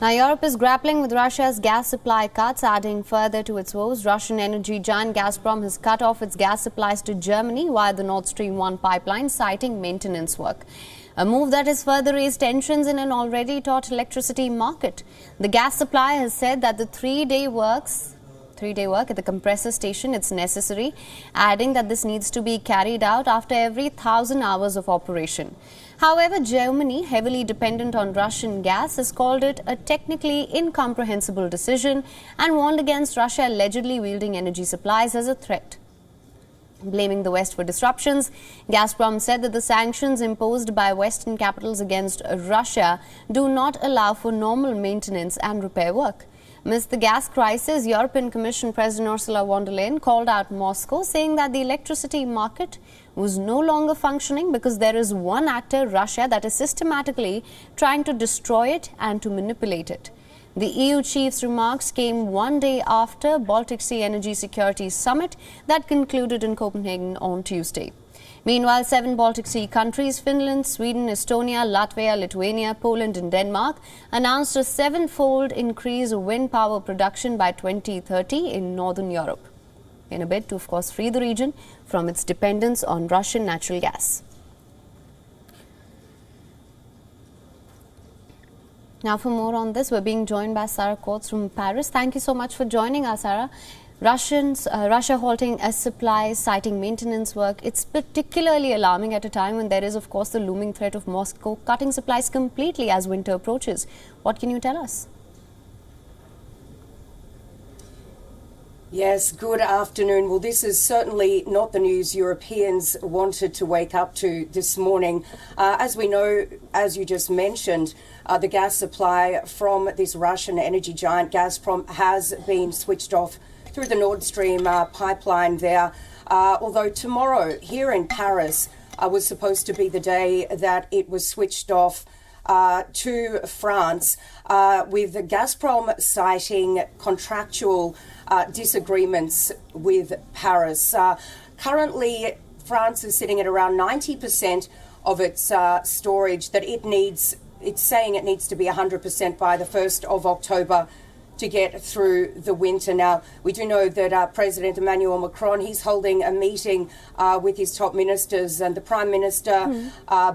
Now, Europe is grappling with Russia's gas supply cuts, adding further to its woes. Russian energy giant Gazprom has cut off its gas supplies to Germany via the Nord Stream 1 pipeline, citing maintenance work. A move that has further raised tensions in an already taut electricity market. The gas supplier has said that the three-day work at the compressor station is necessary, adding that this needs to be carried out after every 1,000 hours of operation. However, Germany, heavily dependent on Russian gas, has called it a technically incomprehensible decision and warned against Russia allegedly wielding energy supplies as a threat. Blaming the West for disruptions, Gazprom said that the sanctions imposed by Western capitals against Russia do not allow for normal maintenance and repair work. Amidst the gas crisis, European Commission President Ursula von der Leyen called out Moscow, saying that the electricity market was no longer functioning because there is one actor, Russia, that is systematically trying to destroy it and to manipulate it. The EU chief's remarks came one day after Baltic Sea Energy Security Summit that concluded in Copenhagen on Tuesday. Meanwhile, 7 Baltic Sea countries, Finland, Sweden, Estonia, Latvia, Lithuania, Poland and Denmark, announced a 7-fold increase of wind power production by 2030 in Northern Europe, in a bid to, of course, free the region from its dependence on Russian natural gas. Now, for more on this, we're being joined by Sarah Coates from Paris. Thank you so much for joining us, Sarah. Russia halting a supply, citing maintenance work. It's particularly alarming at a time when there is, of course, the looming threat of Moscow cutting supplies completely as winter approaches. What can you tell us? Yes, good afternoon. Well, this is certainly not the news Europeans wanted to wake up to this morning. As we know, as you just mentioned, the gas supply from this Russian energy giant Gazprom has been switched off through the Nord Stream pipeline there. Although tomorrow here in Paris was supposed to be the day that it was switched off to France, with Gazprom citing contractual disagreements with Paris. Currently, France is sitting at around 90% of its storage that it needs. It's saying it needs to be 100% by the 1st of October to get through the winter. Now, we do know that President Emmanuel Macron, he's holding a meeting with his top ministers, and the Prime Minister,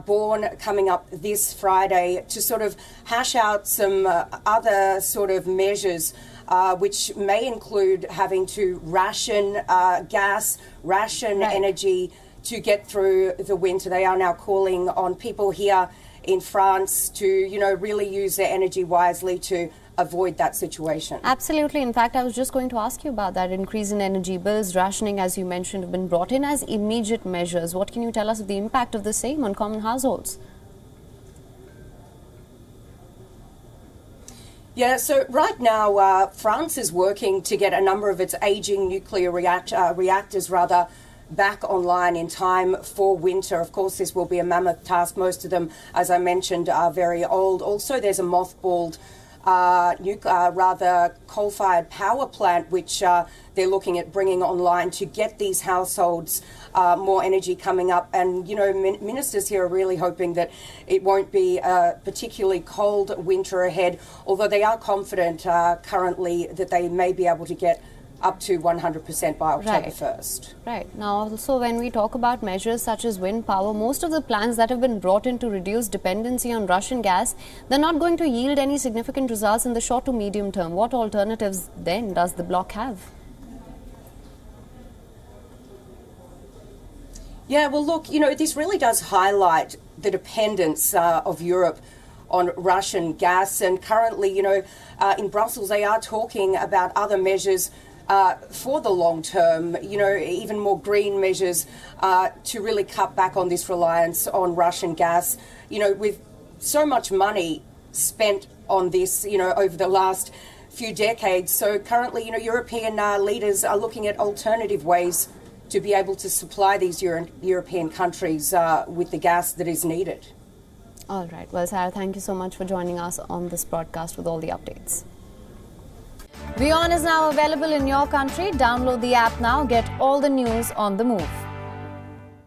Born, coming up this Friday to sort of hash out some other sort of measures which may include having to ration gas, ration energy to get through the winter. They are now calling on people here in France to, really use their energy wisely to avoid that situation. Absolutely. In fact, I was just going to ask you about that. Increase in energy bills, rationing, as you mentioned, have been brought in as immediate measures. What can you tell us of the impact of the same on common households? Yeah, so right now, France is working to get a number of its aging nuclear reactors back online in time for winter. Of course, this will be a mammoth task. Most of them, as I mentioned, are very old. Also, there's a mothballed coal-fired power plant, which they're looking at bringing online to get these households more energy coming up. And, ministers here are really hoping that it won't be a particularly cold winter ahead, although they are confident currently that they may be able to get up to 100% by October 1st. Right. Now, also, when we talk about measures such as wind power, most of the plans that have been brought in to reduce dependency on Russian gas, they're not going to yield any significant results in the short to medium term. What alternatives then does the bloc have? Yeah, well, look, this really does highlight the dependence of Europe on Russian gas. And currently, in Brussels, they are talking about other measures for the long term, even more green measures to really cut back on this reliance on Russian gas. With so much money spent on this, over the last few decades. So currently, European leaders are looking at alternative ways to be able to supply these European countries with the gas that is needed. All right. Well, Sarah, thank you so much for joining us on this broadcast with all the updates. WION is now available in your country. Download the app now. Get all the news on the move.